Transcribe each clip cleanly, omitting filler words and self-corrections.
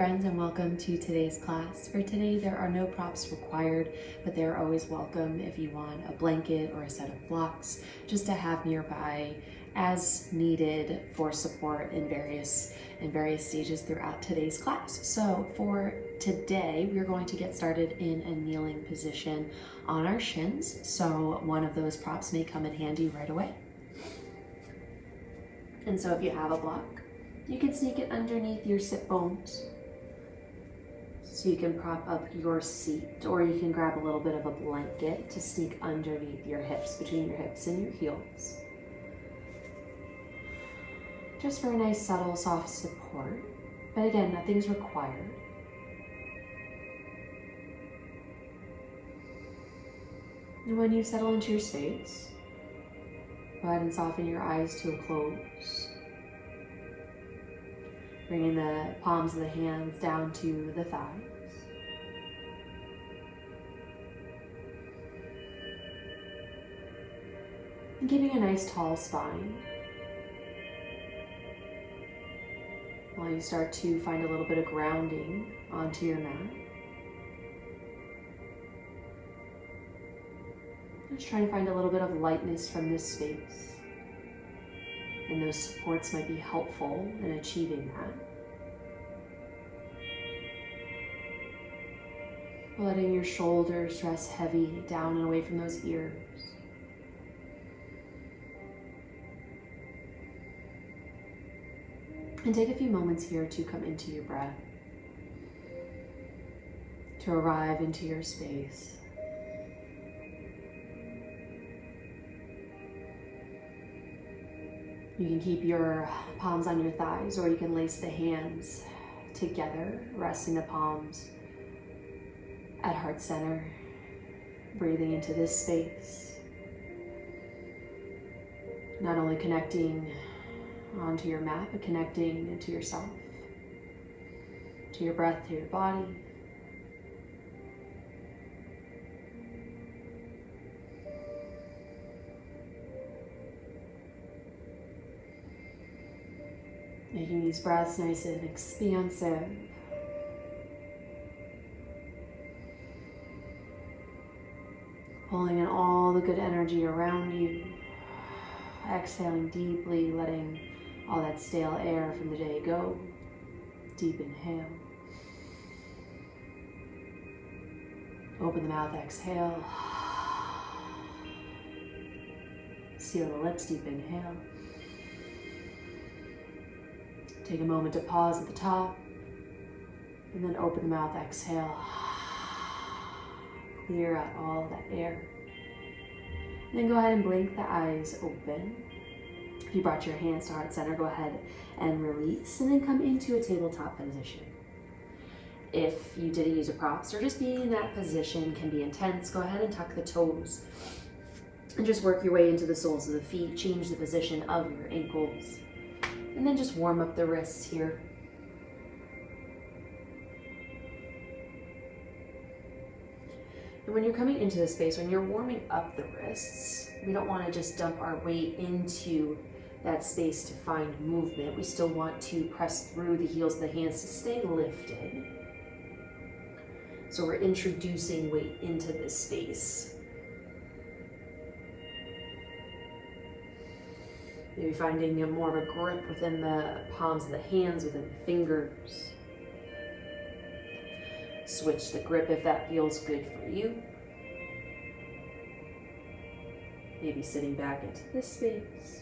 friends, and welcome to today's class. For today, there are no props required, but they're always welcome if you want a blanket or a set of blocks just to have nearby as needed for support in various stages throughout today's class. So for today, we're going to get started in a kneeling position on our shins. So one of those props may come in handy right away. And so if you have a block, you can sneak it underneath your sit bones. So you can prop up your seat, or you can grab a little bit of a blanket to sneak underneath your hips, between your hips and your heels. Just for a nice, subtle, soft support. But again, nothing's required. And when you settle into your space, go ahead and soften your eyes to a close. Bringing the palms of the hands down to the thighs. And keeping a nice tall spine. While you start to find a little bit of grounding onto your mat. Just trying to find a little bit of lightness from this space. And those supports might be helpful in achieving that. Letting your shoulders rest heavy down and away from those ears. And take a few moments here to come into your breath, to arrive into your space. You can keep your palms on your thighs, or you can lace the hands together, resting the palms at heart center, breathing into this space. Not only connecting onto your mat, but connecting to yourself, to your breath, to your body. Making these breaths nice and expansive. Pulling in all the good energy around you. Exhaling deeply, letting all that stale air from the day go. Deep inhale. Open the mouth, exhale. Seal the lips, deep inhale. Take a moment to pause at the top, and then open the mouth, exhale. Clear out all that air. And then go ahead and blink the eyes open. If you brought your hands to heart center, go ahead and release, and then come into a tabletop position. If you didn't use your props, or just being in that position can be intense, go ahead and tuck the toes. And just work your way into the soles of the feet. Change the position of your ankles. And then just warm up the wrists here. And when you're coming into the space, when you're warming up the wrists, we don't want to just dump our weight into that space to find movement. We still want to press through the heels of the hands to stay lifted. So we're introducing weight into this space. Maybe finding more of a grip within the palms of the hands, within the fingers. Switch the grip if that feels good for you. Maybe sitting back into this space.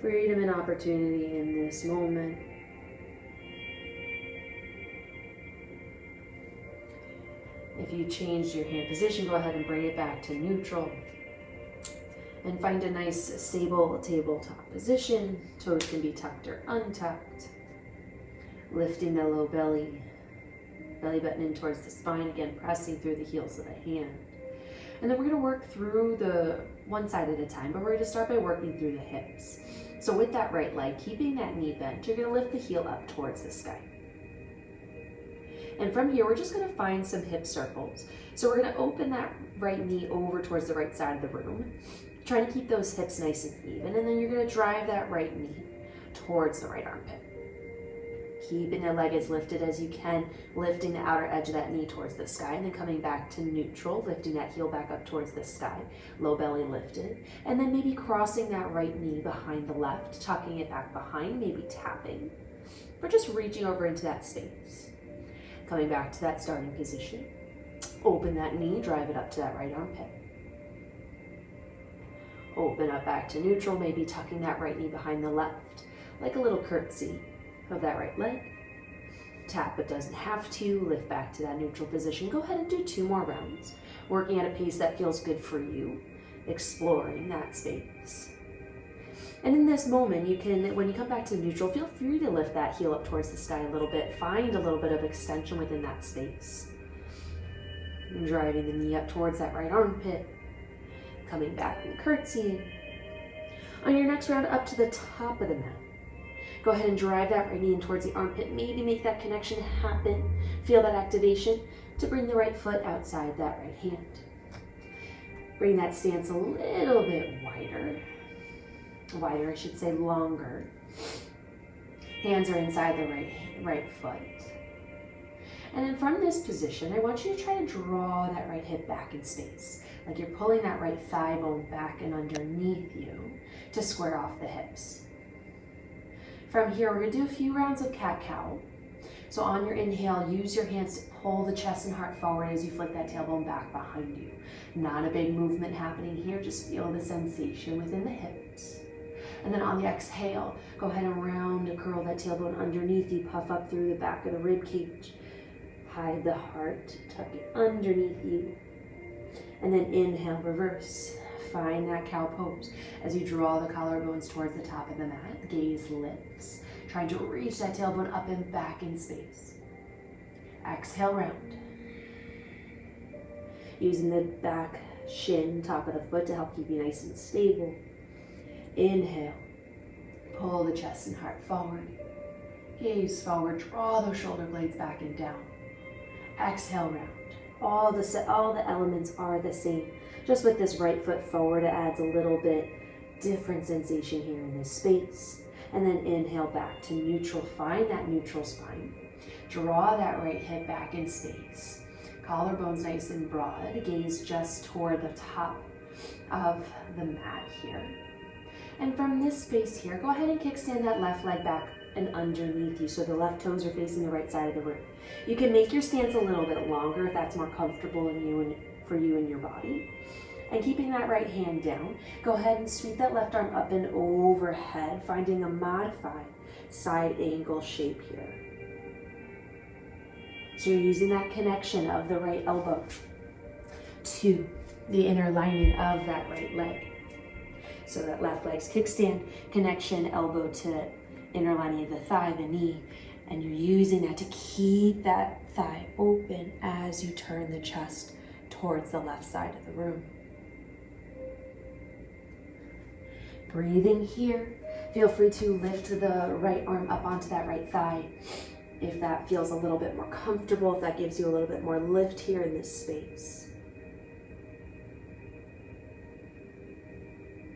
Freedom and opportunity in this moment. If you changed your hand position, go ahead and bring it back to neutral. And find a nice, stable tabletop position. Toes can be tucked or untucked. Lifting the low belly button in towards the spine. Again, pressing through the heels of the hand. And then we're going to work through the one side at a time, but we're going to start by working through the hips. So with that right leg, keeping that knee bent, you're going to lift the heel up towards the sky. And from here, we're just going to find some hip circles. So we're going to open that right knee over towards the right side of the room. Trying to keep those hips nice and even, and then you're going to drive that right knee towards the right armpit. Keeping the leg as lifted as you can, lifting the outer edge of that knee towards the sky, and then coming back to neutral, lifting that heel back up towards the sky, low belly lifted, and then maybe crossing that right knee behind the left, tucking it back behind, maybe tapping, or just reaching over into that space. Coming back to that starting position, open that knee, drive it up to that right armpit. Open up back to neutral, maybe tucking that right knee behind the left, like a little curtsy of that right leg. Tap but doesn't have to, lift back to that neutral position. Go ahead and do 2 more rounds, working at a pace that feels good for you, exploring that space. And in this moment, you can, when you come back to neutral, feel free to lift that heel up towards the sky a little bit, find a little bit of extension within that space. And driving the knee up towards that right armpit, coming back and curtsying. On your next round, up to the top of the mat. Go ahead and drive that right knee in towards the armpit. Maybe make that connection happen. Feel that activation to bring the right foot outside that right hand. Bring that stance a little bit wider. Wider, I should say, longer. Hands are inside the right foot. And then from this position, I want you to try to draw that right hip back in space. Like you're pulling that right thigh bone back and underneath you to square off the hips. From here, we're going to do a few rounds of cat-cow. So on your inhale, use your hands to pull the chest and heart forward as you flick that tailbone back behind you. Not a big movement happening here, just feel the sensation within the hips. And then on the exhale, go ahead and round and curl that tailbone underneath you, puff up through the back of the rib cage. Hide the heart, tuck it underneath you. And then inhale, reverse. Find that cow pose. As you draw the collarbones towards the top of the mat, the gaze lifts, trying to reach that tailbone up and back in space. Exhale, round. Using the back shin, top of the foot to help keep you nice and stable. Inhale, pull the chest and heart forward. Gaze forward, draw those shoulder blades back and down. Exhale, round. All the elements are the same. Just with this right foot forward, it adds a little bit different sensation here in this space. And then inhale back to neutral. Find that neutral spine. Draw that right hip back in space. Collarbones nice and broad. Gaze just toward the top of the mat here. And from this space here, go ahead and kickstand that left leg back and underneath you, so the left toes are facing the right side of the room. You can make your stance a little bit longer if that's more comfortable for you and your body. And keeping that right hand down, go ahead and sweep that left arm up and overhead, finding a modified side angle shape here. So you're using that connection of the right elbow to the inner lining of that right leg. So that left leg's kickstand, connection, elbow to inner lining of the thigh, the knee, and you're using that to keep that thigh open as you turn the chest towards the left side of the room. Breathing here. Feel free to lift the right arm up onto that right thigh if that feels a little bit more comfortable, if that gives you a little bit more lift here in this space.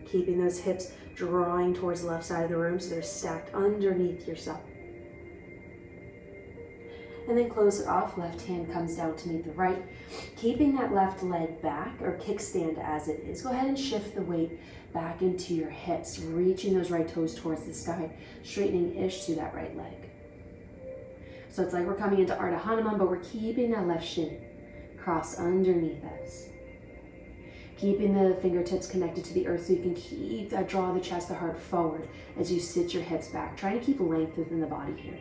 Keeping those hips drawing towards the left side of the room so they're stacked underneath yourself. And then close it off. Left hand comes down to meet the right. Keeping that left leg back, or kickstand as it is, go ahead and shift the weight back into your hips, reaching those right toes towards the sky, straightening ish to that right leg. So it's like we're coming into Ardha Hanuman, but we're keeping that left shin crossed underneath us. Keeping the fingertips connected to the earth so you can keep that, draw the chest, the heart forward as you sit your hips back. Trying to keep length within the body here.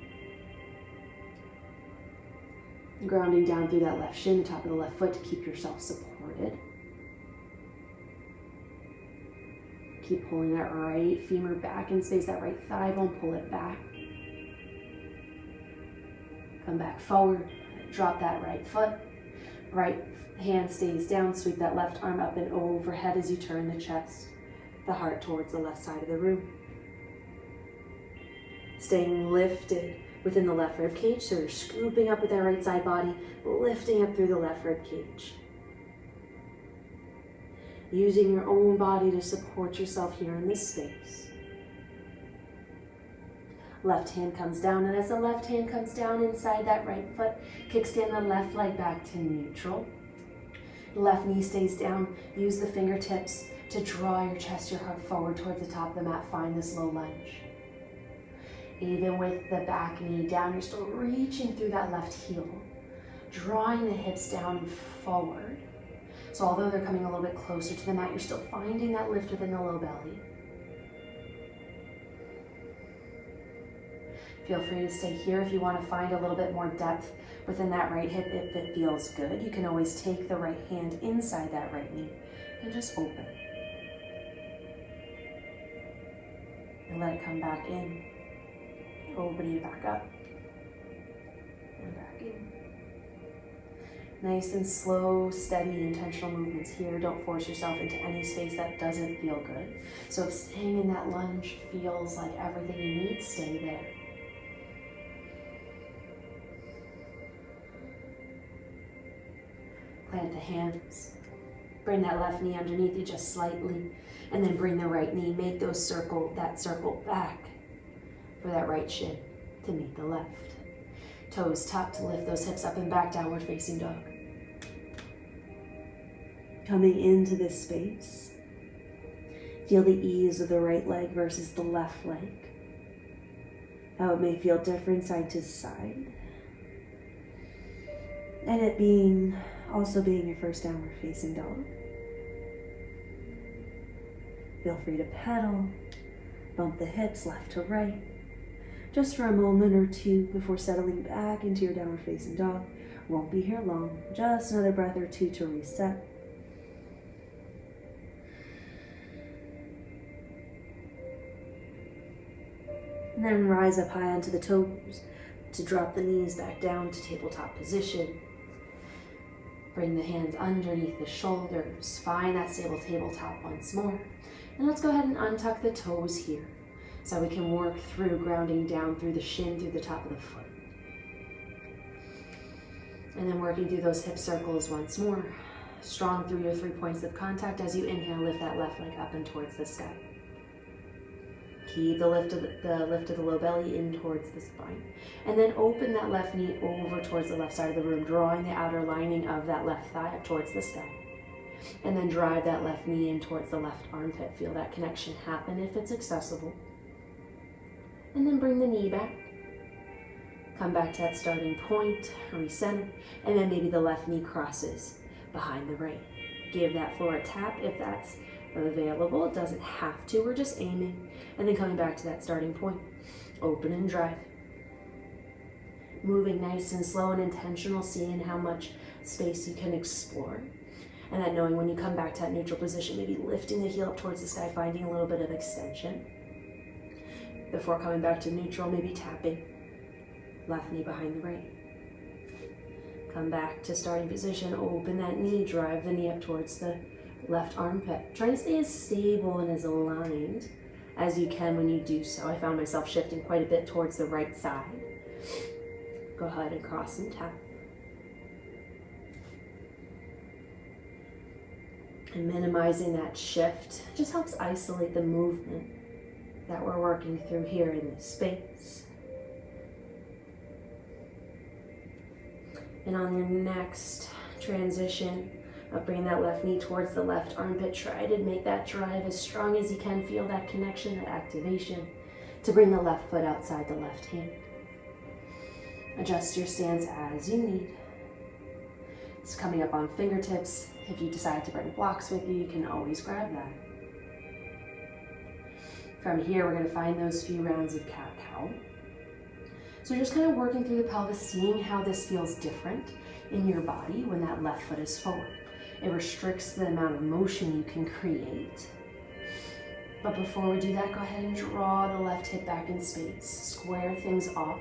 Grounding down through that left shin, the top of the left foot to keep yourself supported. Keep pulling that right femur back in space, that right thigh bone, pull it back. Come back forward, drop that right foot. Right hand stays down, sweep that left arm up and overhead as you turn the chest, the heart towards the left side of the room. Staying lifted within the left rib cage, so you're scooping up with that right side body, lifting up through the left rib cage. Using your own body to support yourself here in this space. Left hand comes down, and as the left hand comes down inside that right foot, kickstand the left leg back to neutral. Left knee stays down. Use the fingertips to draw your chest, your heart forward towards the top of the mat. Find this low lunge. Even with the back knee down, you're still reaching through that left heel, drawing the hips down and forward. So although they're coming a little bit closer to the mat, you're still finding that lift within the low belly. Feel free to stay here if you want to find a little bit more depth within that right hip if it feels good. You can always take the right hand inside that right knee and just open. And let it come back in. Open it back up. And back in. Nice and slow, steady, intentional movements here. Don't force yourself into any space that doesn't feel good. So if staying in that lunge feels like everything you need, stay there. Plant the hands. Bring that left knee underneath you just slightly. And then bring the right knee. Make that circle back for that right shin to meet the left. Toes tucked, lift those hips up and back, downward facing dog. Coming into this space, feel the ease of the right leg versus the left leg. How it may feel different side to side. And it also being your first downward facing dog. Feel free to pedal, bump the hips left to right. Just for a moment or two before settling back into your downward facing dog. Won't be here long, just another breath or two to reset. And then rise up high onto the toes to drop the knees back down to tabletop position. Bring the hands underneath the shoulders. Find that stable tabletop once more. And let's go ahead and untuck the toes here, so we can work through grounding down through the shin, through the top of the foot. And then working through those hip circles once more. Strong through your 3 points of contact. As you inhale, lift that left leg up and towards the sky. Keep the lift of the low belly in towards the spine. And then open that left knee over towards the left side of the room, drawing the outer lining of that left thigh up towards the sky. And then drive that left knee in towards the left armpit. Feel that connection happen if it's accessible. And then bring the knee back. Come back to that starting point, recenter, and then maybe the left knee crosses behind the right. Give that floor a tap if that's available. It doesn't have to, we're just aiming. And then coming back to that starting point. Open and drive. Moving nice and slow and intentional, seeing how much space you can explore. And then knowing when you come back to that neutral position, maybe lifting the heel up towards the sky, finding a little bit of extension. Before coming back to neutral, maybe tapping. Left knee behind the right. Come back to starting position, open that knee, drive the knee up towards the left armpit. Try to stay as stable and as aligned as you can when you do so. I found myself shifting quite a bit towards the right side. Go ahead and cross and tap. And minimizing that shift just helps isolate the movement that we're working through here in this space. And on your next transition of bringing that left knee towards the left armpit, try to make that drive as strong as you can. Feel that connection, that activation, to bring the left foot outside the left hand. Adjust your stance as you need. It's coming up on fingertips. If you decide to bring blocks with you, you can always grab that. From here, we're going to find those few rounds of cat-cow. So just kind of working through the pelvis, seeing how this feels different in your body when that left foot is forward. It restricts the amount of motion you can create. But before we do that, go ahead and draw the left hip back in space. Square things off.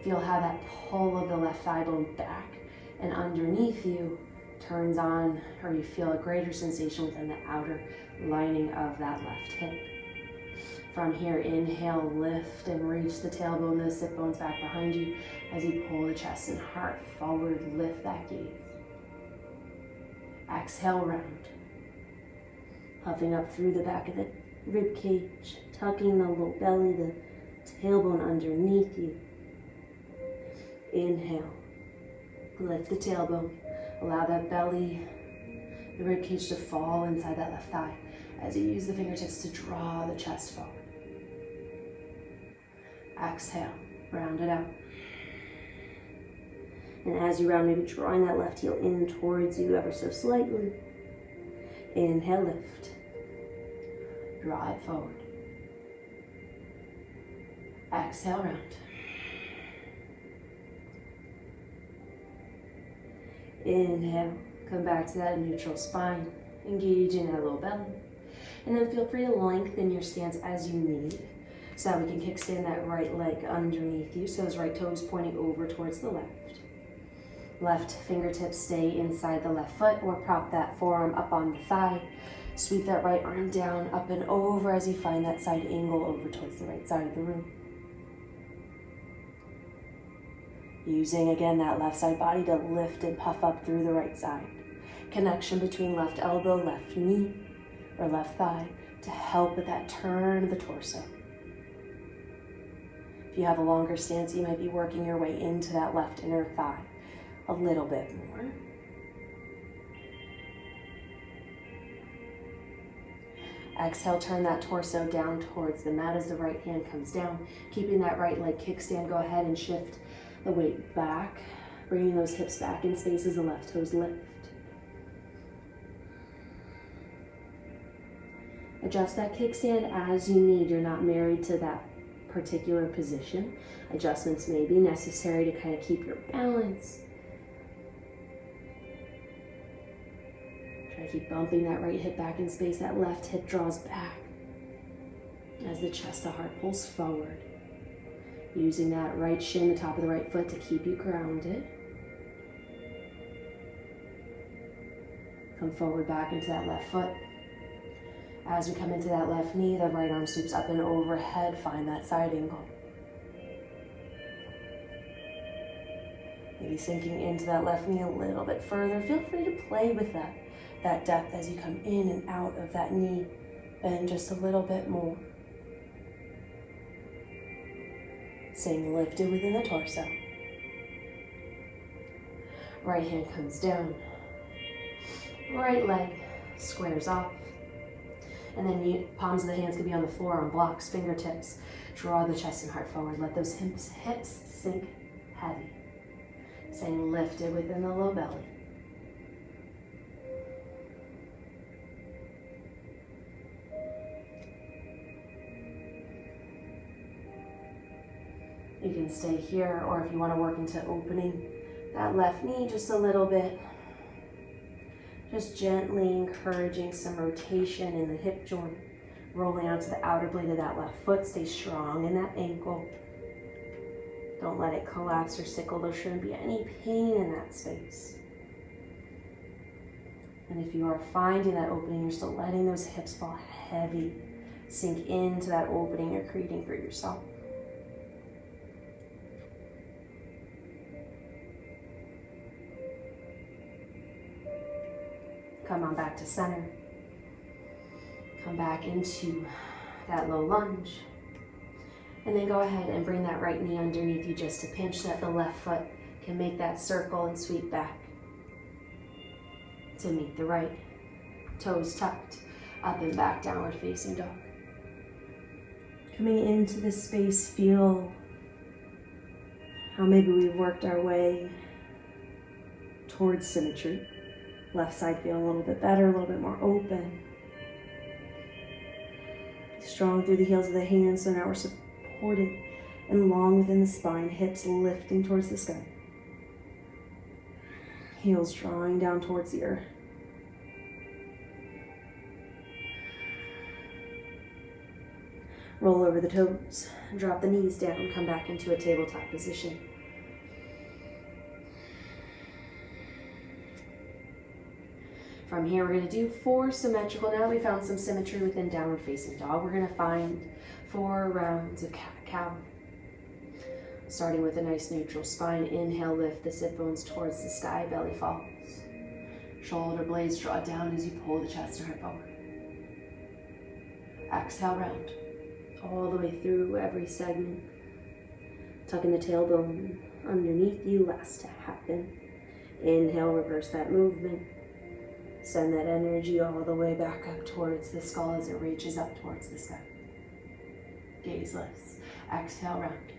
Feel how that pull of the left thigh bone back and underneath you turns on, or you feel a greater sensation within the outer lining of that left hip. From here, inhale, lift and reach the tailbone, the sit bones back behind you as you pull the chest and heart forward, lift that gaze. Exhale, round. Puffing up through the back of the rib cage, tucking the low belly, the tailbone underneath you. Inhale, lift the tailbone, allow that belly, the rib cage to fall inside that left thigh as you use the fingertips to draw the chest forward. Exhale, round it out. And as you round, maybe drawing that left heel in towards you ever so slightly. Inhale, lift. Draw it forward. Exhale, round. Inhale, come back to that neutral spine, engaging that low belly. And then feel free to lengthen your stance as you need. So that we can kickstand that right leg underneath you. So those right toes pointing over towards the left. Left fingertips stay inside the left foot, or prop that forearm up on the thigh. Sweep that right arm down, up and over as you find that side angle over towards the right side of the room. Using again that left side body to lift and puff up through the right side. Connection between left elbow, left knee, or left thigh to help with that turn of the torso. If you have a longer stance, you might be working your way into that left inner thigh a little bit more. Exhale, turn that torso down towards the mat as the right hand comes down. Keeping that right leg kickstand, go ahead and shift the weight back, bringing those hips back in space as the left toes lift. Adjust that kickstand as you need. You're not married to that particular position. Adjustments may be necessary to kind of keep your balance. Try to keep bumping that right hip back in space. That left hip draws back as the chest, the heart pulls forward. Using that right shin, the top of the right foot to keep you grounded. Come forward back into that left foot. As we come into that left knee, the right arm sweeps up and overhead. Find that side angle. Maybe sinking into that left knee a little bit further. Feel free to play with that depth as you come in and out of that knee. Bend just a little bit more. Staying lifted within the torso. Right hand comes down. Right leg squares off. And then palms of the hands can be on the floor on blocks, fingertips. Draw the chest and heart forward. Let those hips sink heavy. Staying lifted within the low belly. You can stay here, or if you want to work into opening that left knee just a little bit. Just gently encouraging some rotation in the hip joint. Rolling onto the outer blade of that left foot. Stay strong in that ankle. Don't let it collapse or sickle. There shouldn't be any pain in that space. And if you are finding that opening, you're still letting those hips fall heavy. Sink into that opening you're creating for yourself. Come on back to center. Come back into that low lunge. And then go ahead and bring that right knee underneath you just to pinch so that the left foot can make that circle and sweep back to meet the right. Toes tucked, up and back, downward facing dog. Coming into this space, feel how maybe we've worked our way towards symmetry. Left side feeling a little bit better, a little bit more open. Strong through the heels of the hands, so now we're supported and long within the spine, hips lifting towards the sky. Heels drawing down towards the earth. Roll over the toes, drop the knees down, come back into a tabletop position. From here, we're going to do 4 symmetrical. Now we found some symmetry within downward facing dog. We're going to find 4 rounds of cat-cow. Starting with a nice neutral spine. Inhale, lift the sit bones towards the sky, belly falls. Shoulder blades draw down as you pull the chest and heart forward. Exhale, round. all the way through every segment. Tucking the tailbone underneath you, last to happen. Inhale, reverse that movement. Send that energy all the way back up towards the skull as it reaches up towards the sky. Gaze lifts. Exhale, round.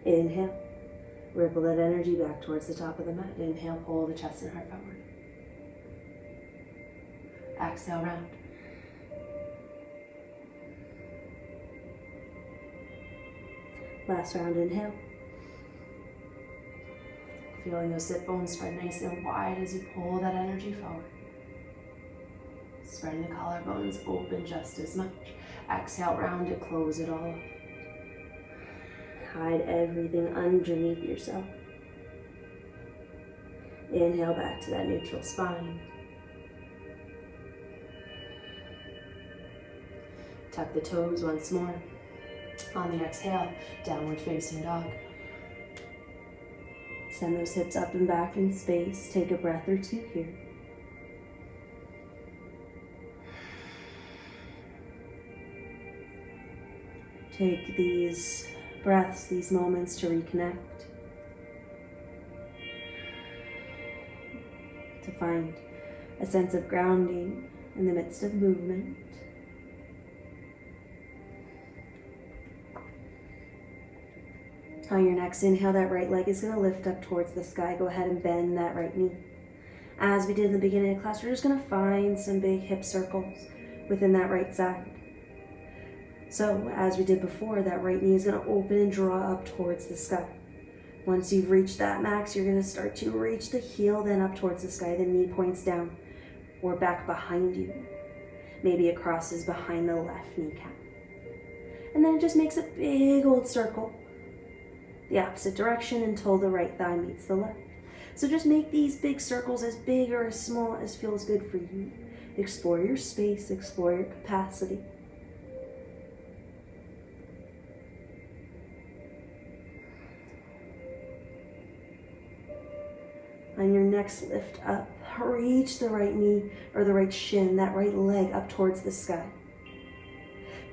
Inhale. Ripple that energy back towards the top of the mat. Inhale, pull the chest and heart forward. Exhale, round. Last round, inhale. Feeling those sit bones spread nice and wide as you pull that energy forward. Spreading the collarbones open just as much. Exhale, round it, close it all up. Hide everything underneath yourself. Inhale back to that neutral spine. Tuck the toes once more. On the exhale, downward facing dog. Send those hips up and back in space. Take a breath or two here. Take these breaths, these moments to reconnect, to find a sense of grounding in the midst of movement. On your next inhale, that right leg is going to lift up towards the sky. Go ahead and bend that right knee. As we did in the beginning of class, we're just going to find some big hip circles within that right side. So, as we did before, that right knee is going to open and draw up towards the sky. Once you've reached that max, you're going to start to reach the heel, then up towards the sky. The knee points down or back behind you. Maybe it crosses behind the left kneecap. And then it just makes a big old circle the opposite direction until the right thigh meets the left. So just make these big circles as big or as small as feels good for you. Explore your space, explore your capacity. On your next lift up, reach the right knee or the right shin, that right leg up towards the sky.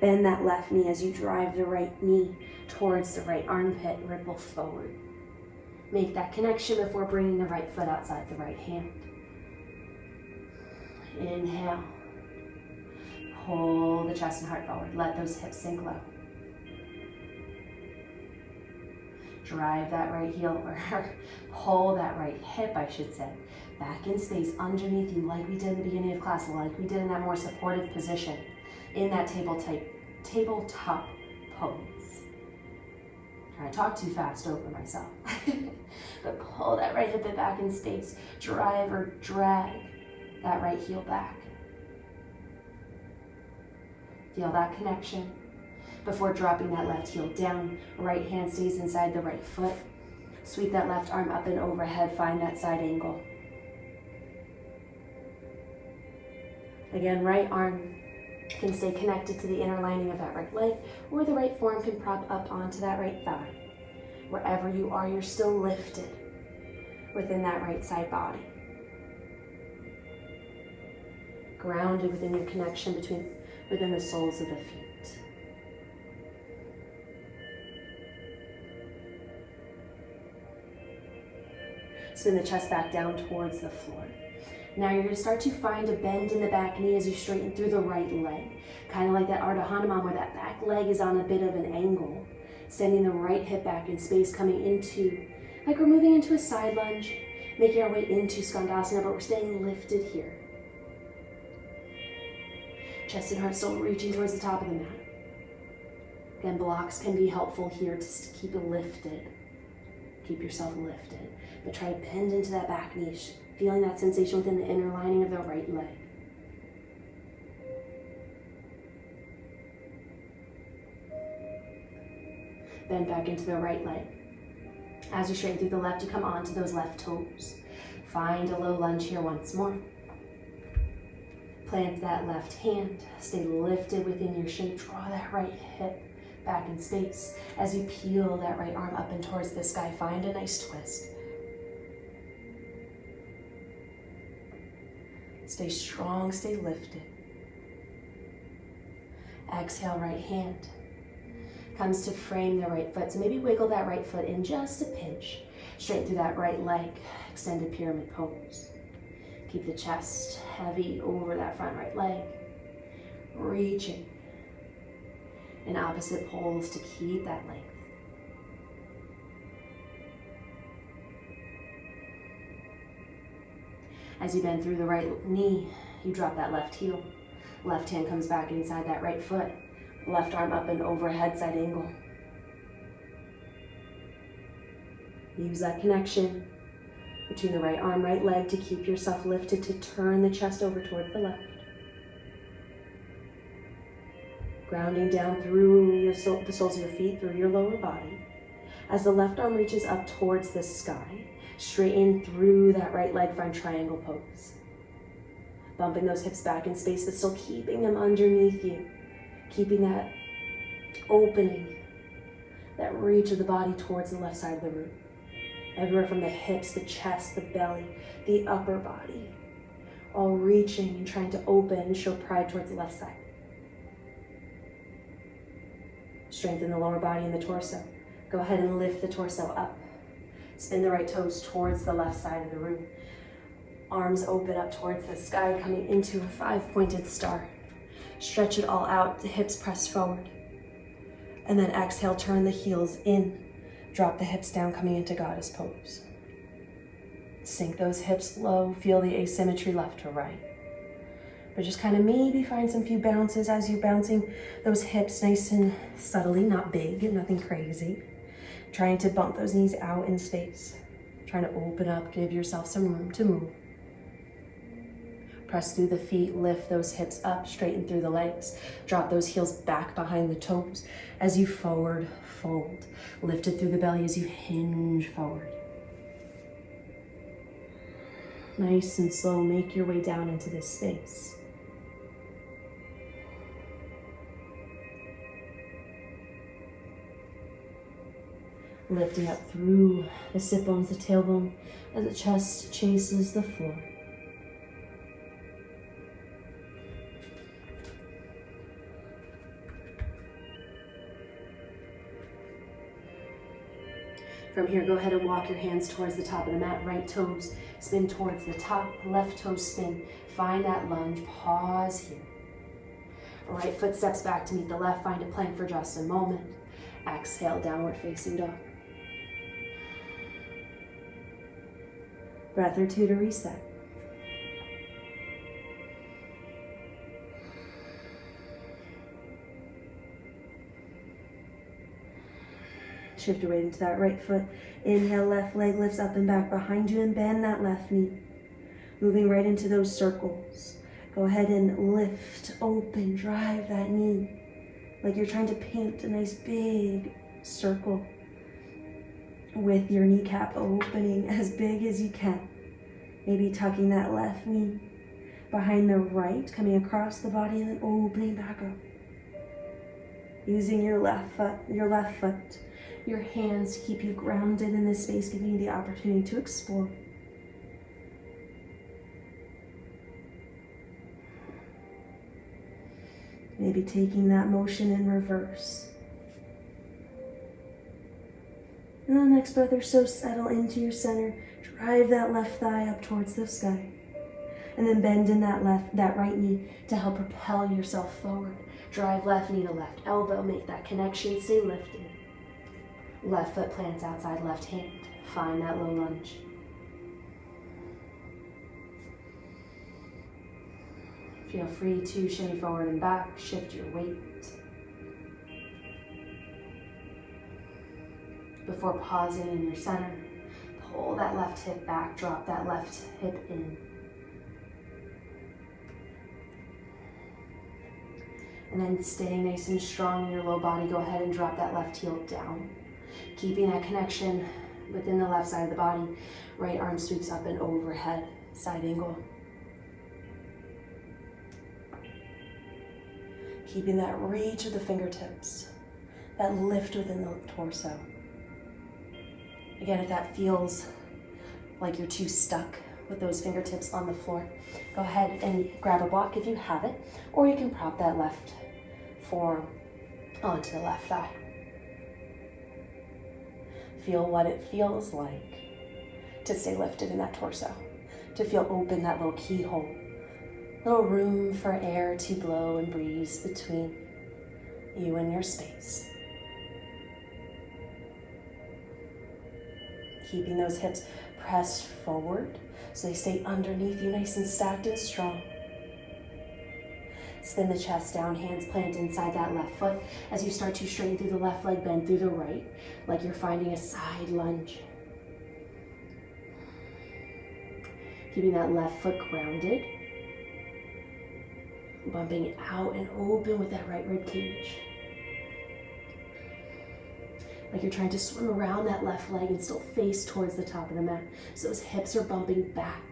Bend that left knee as you drive the right knee towards the right armpit, ripple forward. Make that connection before bringing the right foot outside the right hand. Inhale. Pull the chest and heart forward. Let those hips sink low. Drive that right heel, or pull that right hip, I should say, back in space underneath you like we did in the beginning of class, like we did in that more supportive position, in that tabletop pose. I talk too fast over myself. But pull that right hip back in space. Drive or drag that right heel back. Feel that connection before dropping that left heel down. Right hand stays inside the right foot. Sweep that left arm up and overhead. Find that side angle. Again, right arm can stay connected to the inner lining of that right leg, or the right forearm can prop up onto that right thigh. Wherever you are, you're still lifted within that right side body. Grounded within your connection within the soles of the feet. Spin the chest back down towards the floor. Now you're going to start to find a bend in the back knee as you straighten through the right leg. Kind of like that Ardha Hanuman where that back leg is on a bit of an angle. Sending the right hip back in space, coming into, like we're moving into a side lunge, making our way into Skandasana, but we're staying lifted here. Chest and heart still reaching towards the top of the mat. Again, blocks can be helpful here to keep it lifted. Keep yourself lifted. But try to bend into that back knee, feeling that sensation within the inner lining of the right leg. Bend back into the right leg. As you straighten through the left, you come onto those left toes. Find a low lunge here once more. Plant that left hand. Stay lifted within your shape. Draw that right hip back in space. As you peel that right arm up and towards the sky, find a nice twist. Stay strong, stay lifted. Exhale, right hand comes to frame the right foot. So maybe wiggle that right foot in just a pinch. Straight through that right leg, extended pyramid pose. Keep the chest heavy over that front right leg. Reaching in opposite poles to keep that length. As you bend through the right knee, you drop that left heel. Left hand comes back inside that right foot. Left arm up and overhead side angle. Use that connection between the right arm, right leg to keep yourself lifted, to turn the chest over toward the left. Grounding down through the soles of your feet, through your lower body. As the left arm reaches up towards the sky, straighten through that right leg, find triangle pose. Bumping those hips back in space, but still keeping them underneath you. Keeping that opening, that reach of the body towards the left side of the room. Everywhere from the hips, the chest, the belly, the upper body. All reaching and trying to open and show pride towards the left side. Strengthen the lower body and the torso. Go ahead and lift the torso up. Spin the right toes towards the left side of the room. Arms open up towards the sky, coming into a 5-pointed star. Stretch it all out, the hips press forward. And then exhale, turn the heels in. Drop the hips down, coming into goddess pose. Sink those hips low, feel the asymmetry left to right. But just kind of maybe find some few bounces as you're bouncing those hips nice and subtly, not big, nothing crazy. Trying to bump those knees out in space. Trying to open up, give yourself some room to move. Press through the feet, lift those hips up, straighten through the legs. Drop those heels back behind the toes as you forward fold. Lift it through the belly as you hinge forward. Nice and slow, make your way down into this space. Lifting up through the sit bones, the tailbone, as the chest chases the floor. From here, go ahead and walk your hands towards the top of the mat. Right toes spin towards the top, left toes spin. Find that lunge, pause here. Right foot steps back to meet the left, find a plank for just a moment. Exhale, downward facing dog. Breath or two to reset. Shift your weight into that right foot. Inhale, left leg lifts up and back behind you and bend that left knee. Moving right into those circles. Go ahead and lift, open, drive that knee. Like you're trying to paint a nice big circle with your kneecap opening as big as you can. Maybe tucking that left knee behind the right, coming across the body and then opening back up. Using your left foot, your hands to keep you grounded in this space, giving you the opportunity to explore. Maybe taking that motion in reverse. And the next breath or so, settle into your center. Drive that left thigh up towards the sky. And then bend in that right knee to help propel yourself forward. Drive left knee to left elbow, make that connection, stay lifted. Left foot plants outside left hand. Find that low lunge. Feel free to shimmy forward and back, shift your weight. Before pausing in your center, pull that left hip back, drop that left hip in. And then staying nice and strong in your low body, go ahead and drop that left heel down. Keeping that connection within the left side of the body. Right arm sweeps up and overhead, side angle. Keeping that reach of the fingertips, that lift within the torso. Again, if that feels like you're too stuck with those fingertips on the floor. Go ahead and grab a block if you have it, or you can prop that left forearm onto the left thigh. Feel what it feels like to stay lifted in that torso, to feel open that little keyhole, little room for air to blow and breeze between you and your space. Keeping those hips pressed forward so they stay underneath you nice and stacked and strong. Spin the chest down, hands plant inside that left foot as you start to straighten through the left leg, bend through the right, like you're finding a side lunge. Keeping that left foot grounded, bumping out and open with that right rib cage. Like you're trying to swim around that left leg and still face towards the top of the mat. So those hips are bumping back.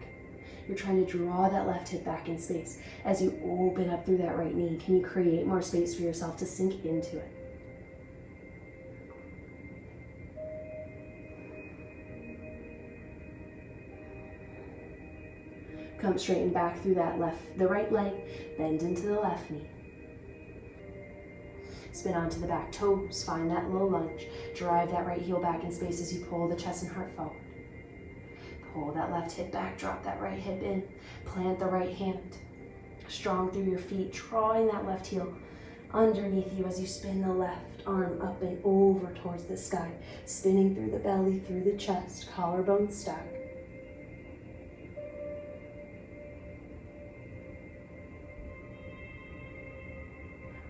You're trying to draw that left hip back in space as you open up through that right knee. Can you create more space for yourself to sink into it? Come straighten back through that the right leg, bend into the left knee. Spin onto the back toes, find that low lunge. Drive that right heel back in space as you pull the chest and heart forward. Pull that left hip back, drop that right hip in. Plant the right hand. Strong through your feet, drawing that left heel underneath you as you spin the left arm up and over towards the sky. Spinning through the belly, through the chest, collarbone stack.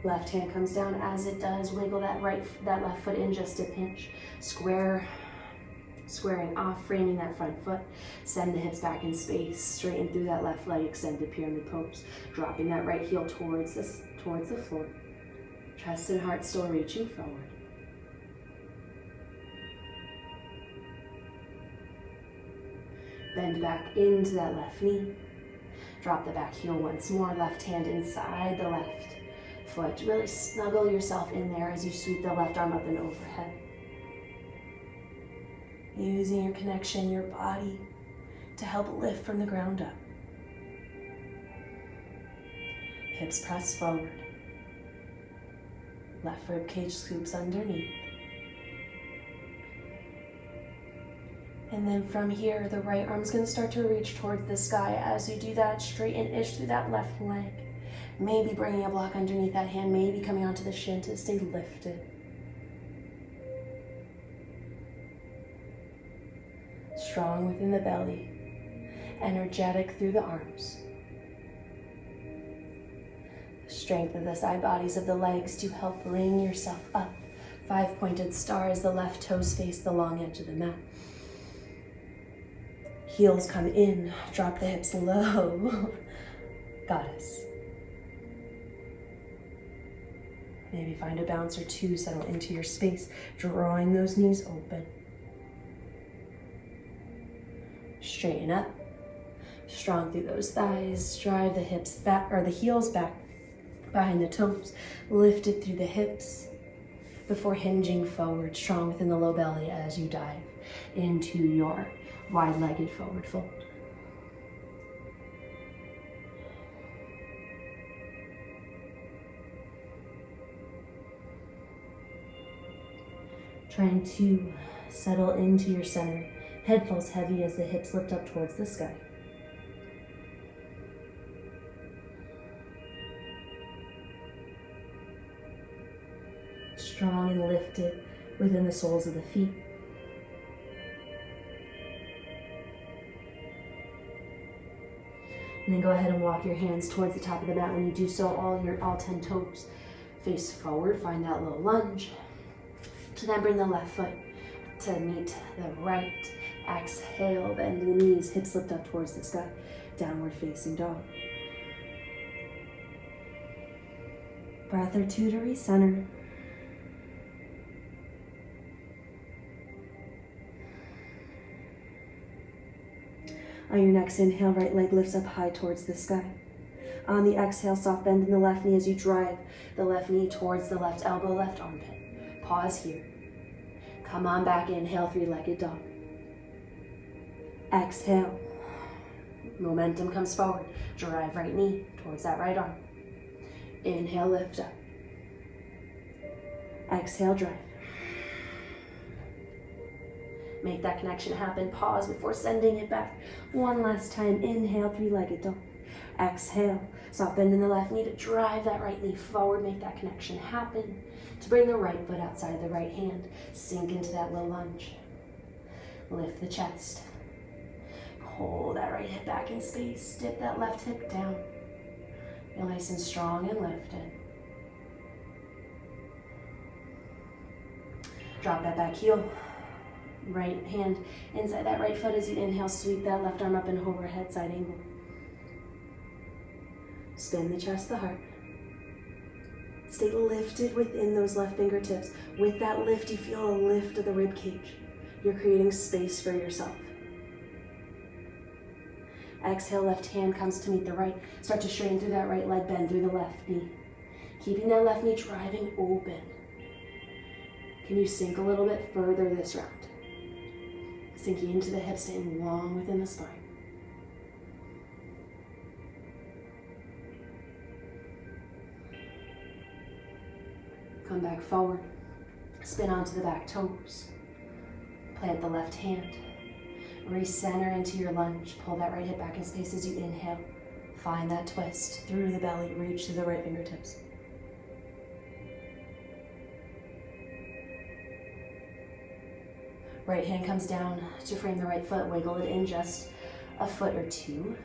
Left hand comes down as it does. Wiggle that left foot in just a pinch. Squaring off, framing that front foot. Send the hips back in space. Straighten through that left leg, extended pyramid pose. Dropping that right heel towards the floor. Chest and heart still reaching forward. Bend back into that left knee. Drop the back heel once more. Left hand inside the left foot. Really snuggle yourself in there as you sweep the left arm up and overhead. Using your connection, your body, to help lift from the ground up. Hips press forward. Left rib cage scoops underneath. And then from here, the right arm's going to start to reach towards the sky. As you do that, straighten-ish through that left leg. Maybe bringing a block underneath that hand, maybe coming onto the shin to stay lifted. Strong within the belly, energetic through the arms. Strength of the side bodies of the legs to help bring yourself up. 5-pointed stars, the left toes face the long edge of the mat. Heels come in, drop the hips low. Goddess. Maybe find a bounce or two, settle into your space, drawing those knees open. Straighten up, strong through those thighs, drive the hips back, or the heels back behind the toes, lift it through the hips before hinging forward, strong within the low belly as you dive into your wide-legged forward fold. Trying to settle into your center. Head falls heavy as the hips lift up towards the sky. Strong and lifted within the soles of the feet. And then go ahead and walk your hands towards the top of the mat. When you do so, all 10 toes face forward. Find that low lunge. To then bring the left foot to meet the right. Exhale, bend the knees, hips lift up towards the sky. Downward facing dog. Breath or two to recenter. On your next inhale, right leg lifts up high towards the sky. On the exhale, soft bend in the left knee as you drive the left knee towards the left elbow, left armpit. Pause here. Come on back, inhale, three-legged dog. Exhale, Momentum comes forward. Drive right knee towards that right arm. Inhale, lift up. Exhale, drive. Make that connection happen. Pause before sending it back. One last time. Inhale, three-legged dog. Exhale. Soft bend in the left knee to drive that right knee forward. Make that connection happen. To bring the right foot outside the right hand. Sink into that low lunge. Lift the chest. Pull that right hip back in space. Dip that left hip down. Feel nice and strong and lifted. Drop that back heel. Right hand inside that right foot as you inhale. Sweep that left arm up and overhead side angle. Spin the chest, the heart. Stay lifted within those left fingertips. With that lift, you feel a lift of the rib cage. You're creating space for yourself. Exhale, left hand comes to meet the right. Start to straighten through that right leg, bend through the left knee. Keeping that left knee driving open. Can you sink a little bit further this round? Sinking into the hips, staying long within the spine. Come back forward. Spin onto the back toes. Plant the left hand. Recenter into your lunge. Pull that right hip back in space as you inhale. Find that twist through the belly. Reach to the right fingertips. Right hand comes down to frame the right foot. Wiggle it in just a foot or two.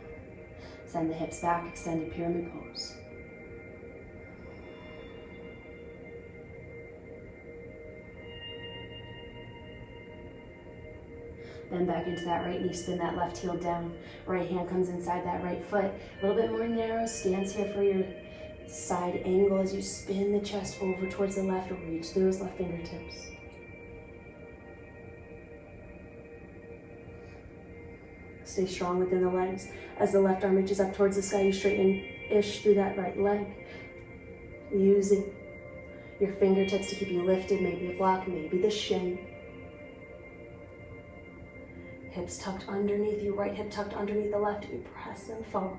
Send the hips back. Extended pyramid pose. Then back into that right knee, spin that left heel down. Right hand comes inside that right foot. A little bit more narrow stance here for your side angle as you spin the chest over towards the left. Reach those left fingertips. Stay strong within the legs. As the left arm reaches up towards the sky, you straighten-ish through that right leg. Using your fingertips to keep you lifted, maybe a block, maybe the shin. Hips tucked underneath you, right hip tucked underneath the left. You press them forward.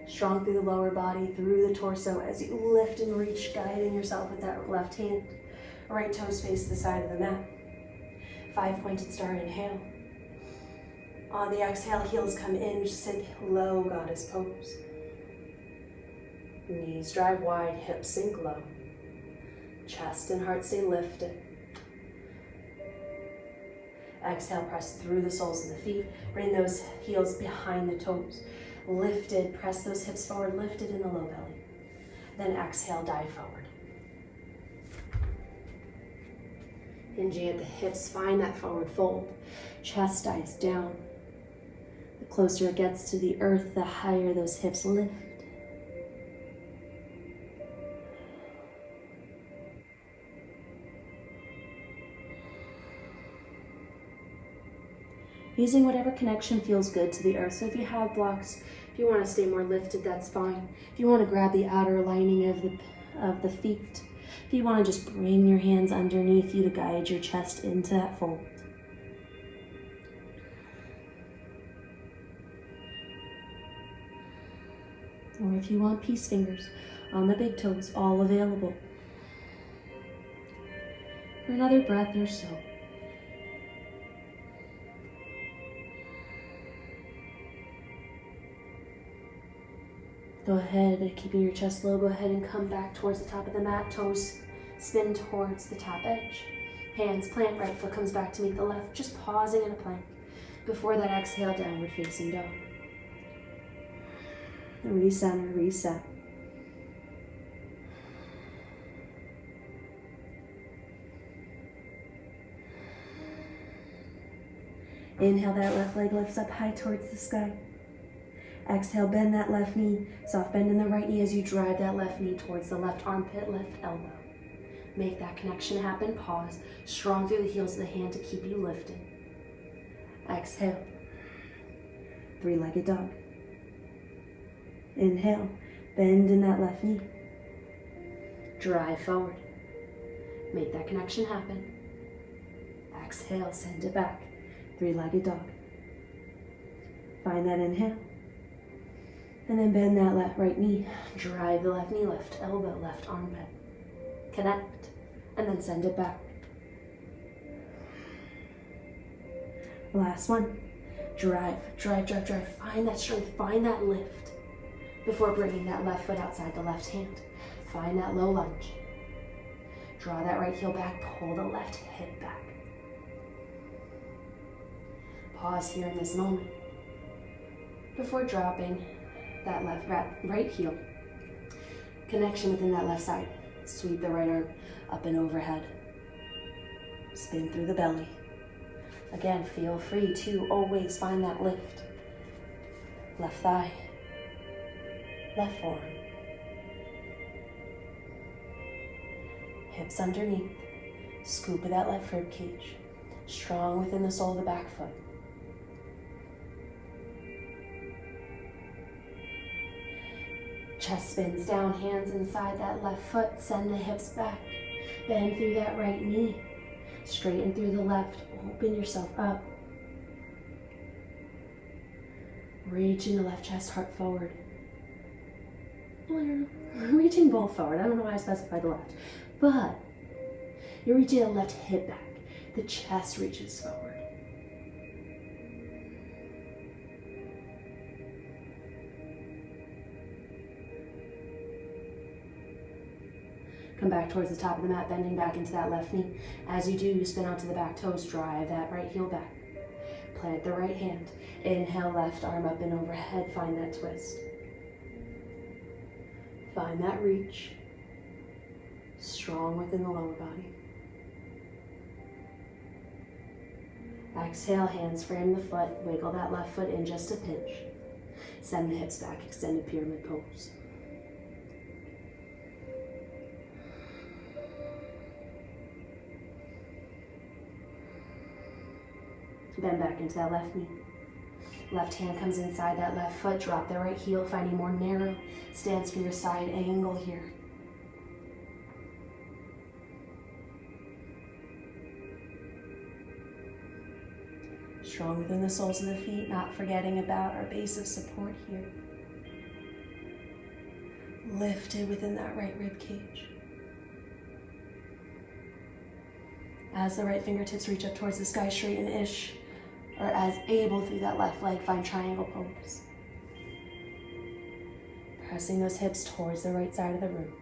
Strong through the lower body, through the torso as you lift and reach, guiding yourself with that left hand. Right toes face the side of the mat. 5-pointed star, inhale. On the exhale, heels come in, sit low, goddess pose. Knees drive wide, hips sink low. Chest and heart stay lifted. Exhale, press through the soles of the feet. Bring those heels behind the toes. Lifted, press those hips forward, lifted in the low belly. Then exhale, dive forward. Hinging at the hips, find that forward fold. Chest dives down. The closer it gets to the earth, the higher those hips lift. Using whatever connection feels good to the earth. So if you have blocks, if you want to stay more lifted, that's fine. If you want to grab the outer lining of the feet, if you want to just bring your hands underneath you to guide your chest into that fold. Or if you want peace fingers on the big toes, all available. For another breath or so. Go ahead, keeping your chest low, go ahead and come back towards the top of the mat. Toes spin towards the top edge. Hands plant, right foot comes back to meet the left. Just pausing in a plank. Before that, exhale, downward facing dog. Recenter, reset. Inhale, that left leg lifts up high towards the sky. Exhale, bend that left knee. Soft bend in the right knee as you drive that left knee towards the left armpit, left elbow. Make that connection happen. Pause. Strong through the heels of the hand to keep you lifted. Exhale. Three-legged dog. Inhale. Bend in that left knee. Drive forward. Make that connection happen. Exhale. Send it back. Three-legged dog. Find that inhale. And then bend that right knee. Drive the left knee, left elbow, left armpit. Connect. And then send it back. Last one. Drive, drive, drive, drive. Find that strength. Find that lift before bringing that left foot outside the left hand. Find that low lunge. Draw that right heel back. Pull the left hip back. Pause here in this moment before dropping that right heel. Connection within that left side. Sweep the right arm up and overhead. Spin through the belly. Again, feel free to always find that lift. Left thigh, left forearm. Hips underneath. Scoop of that left rib cage. Strong within the sole of the back foot. Chest spins down, hands inside that left foot. Send the hips back. Bend through that right knee. Straighten through the left. Open yourself up. Reaching the left chest, heart forward. Reaching both forward. I don't know why I specified the left. But you're reaching the left hip back. The chest reaches forward. Come back towards the top of the mat, bending back into that left knee. As you do, you spin out to the back toes. Drive that right heel back. Plant the right hand. Inhale, left arm up and overhead. Find that twist. Find that reach. Strong within the lower body. Exhale, hands frame the foot. Wiggle that left foot in just a pinch. Send the hips back, extended pyramid pose. Bend back into that left knee. Left hand comes inside that left foot. Drop the right heel, finding more narrow stance for your side angle here. Strong within the soles of the feet, not forgetting about our base of support here. Lifted within that right rib cage. As the right fingertips reach up towards the sky, straighten-ish, or as able through that left leg, find triangle pose. Pressing those hips towards the right side of the room.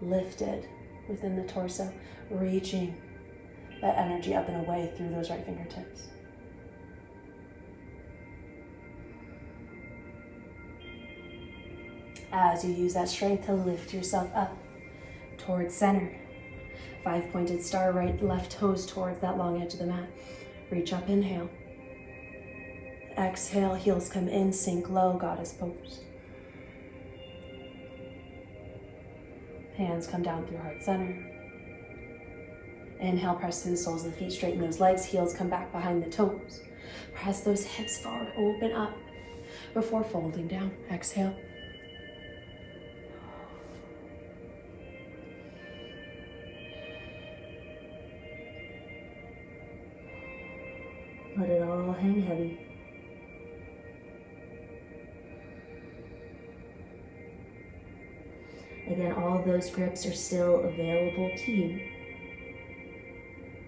Lifted within the torso, reaching that energy up and away through those right fingertips. As you use that strength to lift yourself up towards center. 5-pointed star, right, left toes towards that long edge of the mat. Reach up, inhale. Exhale, heels come in, sink low, goddess pose. Hands come down through heart center. Inhale, press through the soles of the feet, straighten those legs, heels come back behind the toes. Press those hips forward, open up before folding down. Exhale. Let it all hang heavy. Again, all of those grips are still available to you.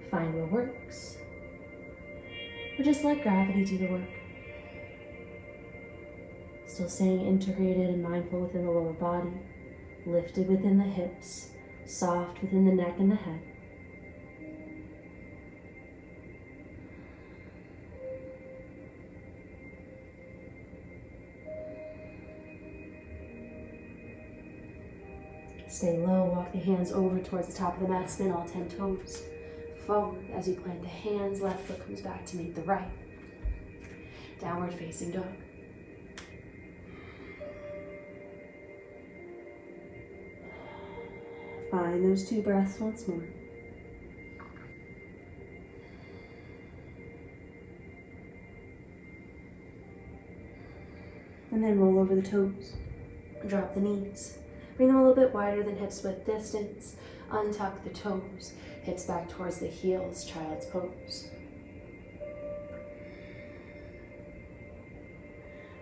Find what works. Or just let gravity do the work. Still staying integrated and mindful within the lower body. Lifted within the hips. Soft within the neck and the head. Stay low, walk the hands over towards the top of the mat, spin all 10 toes forward as you plant the hands, left foot comes back to meet the right. Downward facing dog. Find those 2 breaths once more. And then roll over the toes, drop the knees. Bring them a little bit wider than hips width distance. Untuck the toes. Hips back towards the heels, child's pose.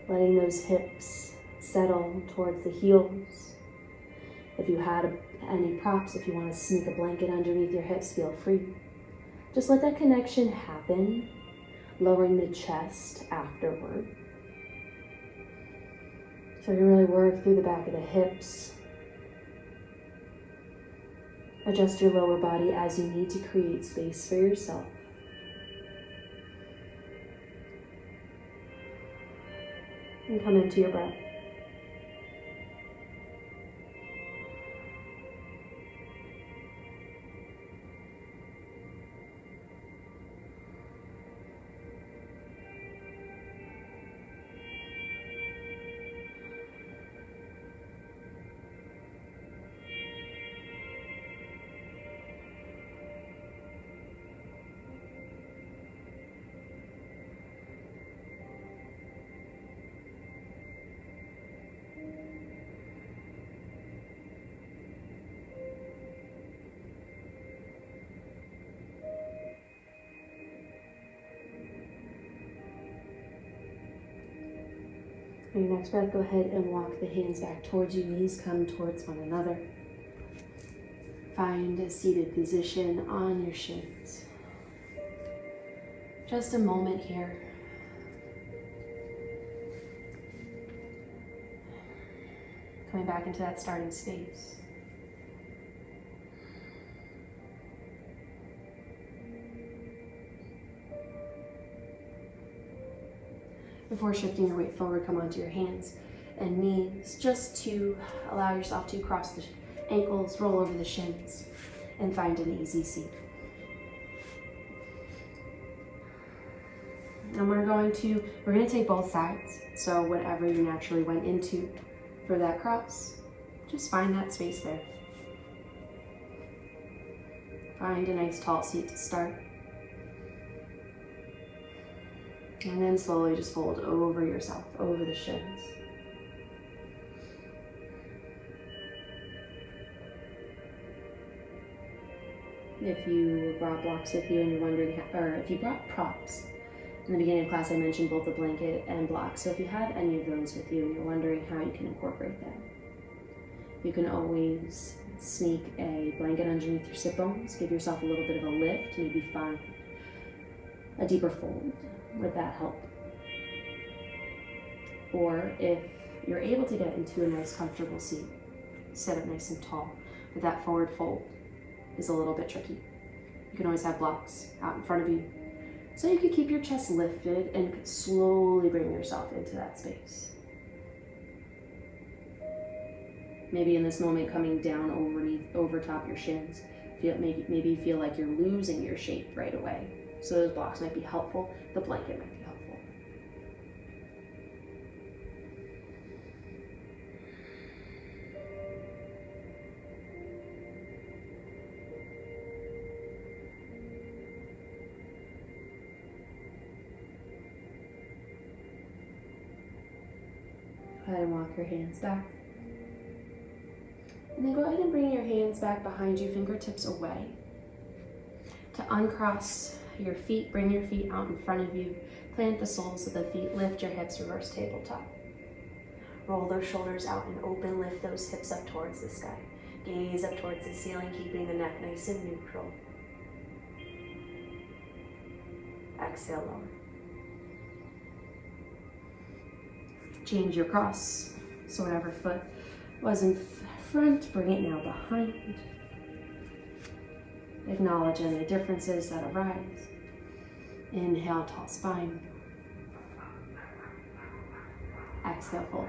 letting those hips settle towards the heels. If you had any props, if you want to sneak a blanket underneath your hips, feel free. Just let that connection happen, lowering the chest afterward. So you can really work through the back of the hips. Adjust your lower body as you need to create space for yourself. And come into your breath. On your next breath, go ahead and walk the hands back towards you. Knees come towards one another. Find a seated position on your shins. Just a moment here. Coming back into that starting space. Before shifting your weight forward, come onto your hands and knees just to allow yourself to cross the ankles, roll over the shins, and find an easy seat. And we're going to take both sides. So whatever you naturally went into for that cross, just find that space there. Find a nice tall seat to start. And then slowly just fold over yourself, over the shins. If you brought blocks with you and you're wondering, or if you brought props, in the beginning of class I mentioned both the blanket and blocks. So if you have any of those with you and you're wondering how you can incorporate them, you can always sneak a blanket underneath your sit bones, give yourself a little bit of a lift, maybe find a deeper fold. Would that help? Or if you're able to get into a nice comfortable seat, sit up nice and tall, but that forward fold is a little bit tricky. You can always have blocks out in front of you, so you could keep your chest lifted and slowly bring yourself into that space. Maybe in this moment coming down over top your shins, maybe you feel like you're losing your shape right away. So those blocks might be helpful. The blanket might be helpful. Go ahead and walk your hands back. And then go ahead and bring your hands back behind you, fingertips away. To uncross your feet, bring your feet out in front of you. Plant the soles of the feet, lift your hips, reverse tabletop. Roll those shoulders out and open, lift those hips up towards the sky. Gaze up towards the ceiling, keeping the neck nice and neutral. Exhale, lower. Change your cross. So whatever foot was in front, bring it now behind. Acknowledge any differences that arise. Inhale, tall spine. Exhale, fold.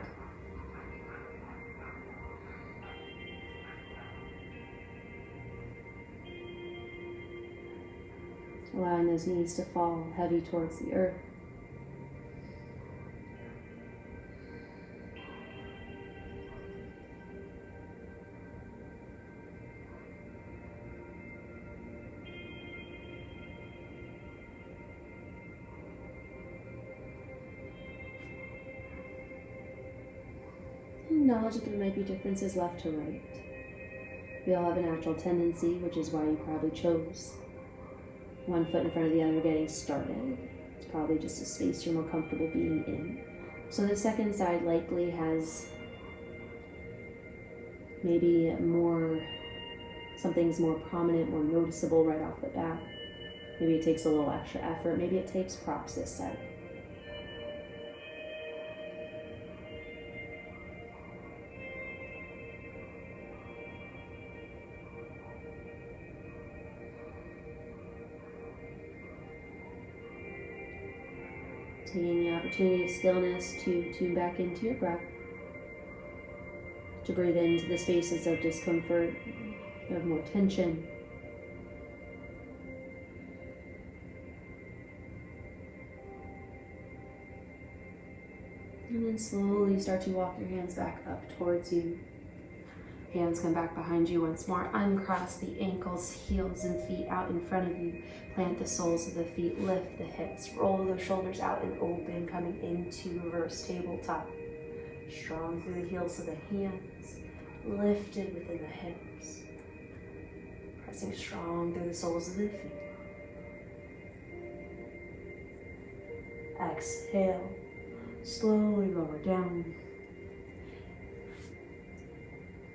Allowing those knees to fall heavy towards the earth. Acknowledge that there might be differences left to right. We all have a natural tendency, which is why you probably chose one foot in front of the other getting started. It's probably just a space you're more comfortable being in. So the second side likely has maybe something's more prominent, more noticeable right off the bat. Maybe it takes a little extra effort. Maybe it takes props this side. Taking the opportunity of stillness to tune back into your breath, to breathe into the spaces of discomfort, of more tension. And then slowly start to walk your hands back up towards you. Hands come back behind you once more. Uncross the ankles, heels, and feet out in front of you. Plant the soles of the feet, lift the hips, roll those shoulders out and open, coming into reverse tabletop. Strong through the heels of the hands, lifted within the hips. Pressing strong through the soles of the feet. Exhale, slowly lower down.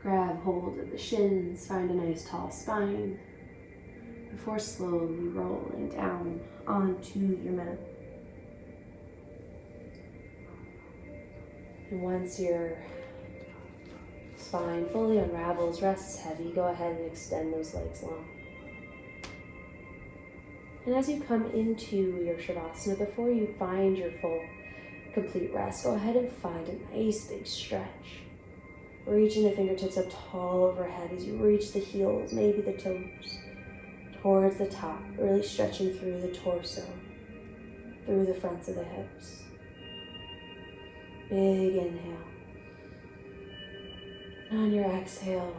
Grab hold of the shins, find a nice tall spine before slowly rolling down onto your mat. And once your spine fully unravels, rests heavy, go ahead and extend those legs long. And as you come into your Shavasana, before you find your full, complete rest, go ahead and find a nice big stretch. Reaching the fingertips up tall overhead as you reach the heels, maybe the toes, towards the top, really stretching through the torso, through the fronts of the hips. Big inhale. And on your exhale,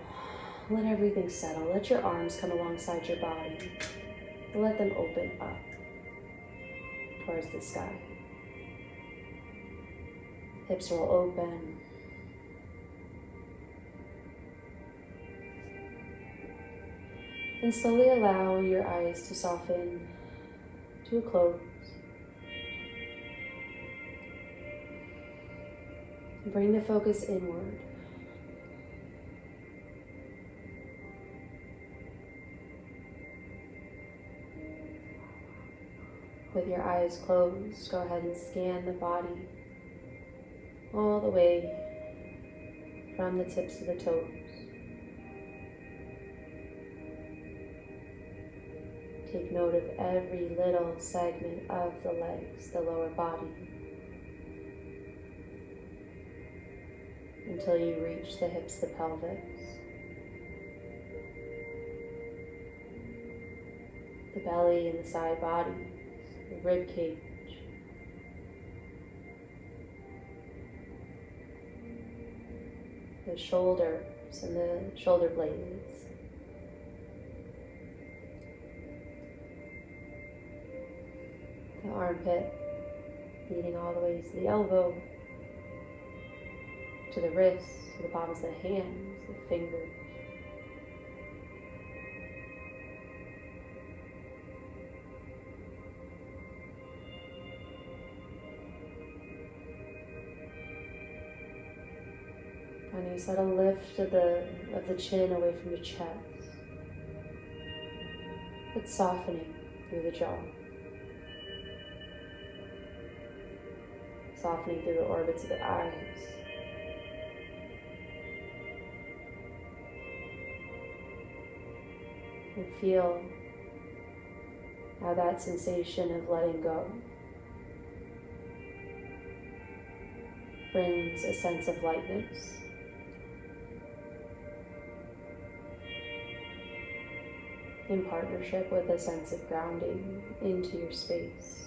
let everything settle. Let your arms come alongside your body. Let them open up towards the sky. Hips roll open. And slowly allow your eyes to soften to a close. Bring the focus inward. With your eyes closed, go ahead and scan the body all the way from the tips of the toes. Take note of every little segment of the legs, the lower body, until you reach the hips, the pelvis, the belly and the side body, the rib cage, the shoulders and the shoulder blades, the armpit leading all the way to the elbow, to the wrists, to the bottoms of the hands, the fingers. And you set a lift of the chin away from your chest, but softening through the jaw. Softening through the orbits of the eyes. And feel how that sensation of letting go brings a sense of lightness. In partnership with a sense of grounding into your space.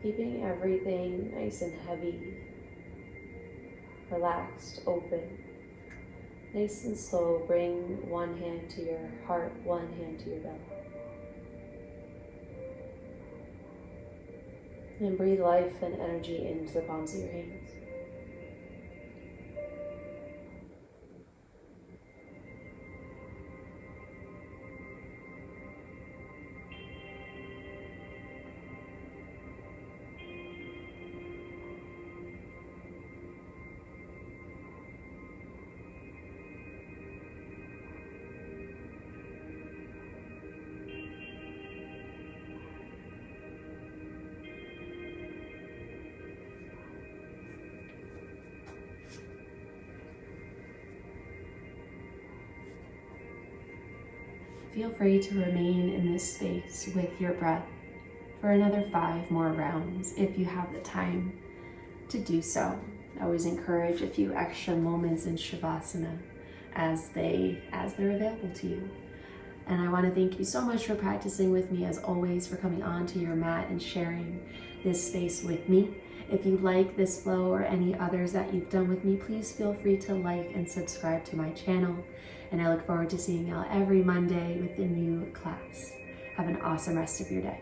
Keeping everything nice and heavy, relaxed, open. Nice and slow, bring one hand to your heart, one hand to your belly. And breathe life and energy into the palms of your hands. Feel free to remain in this space with your breath for another 5 more rounds if you have the time to do so. I always encourage a few extra moments in Shavasana as they're available to you. And I want to thank you so much for practicing with me, as always, for coming onto your mat and sharing this space with me. If you like this flow or any others that you've done with me, please feel free to like and subscribe to my channel. And I look forward to seeing y'all every Monday with a new class. Have an awesome rest of your day.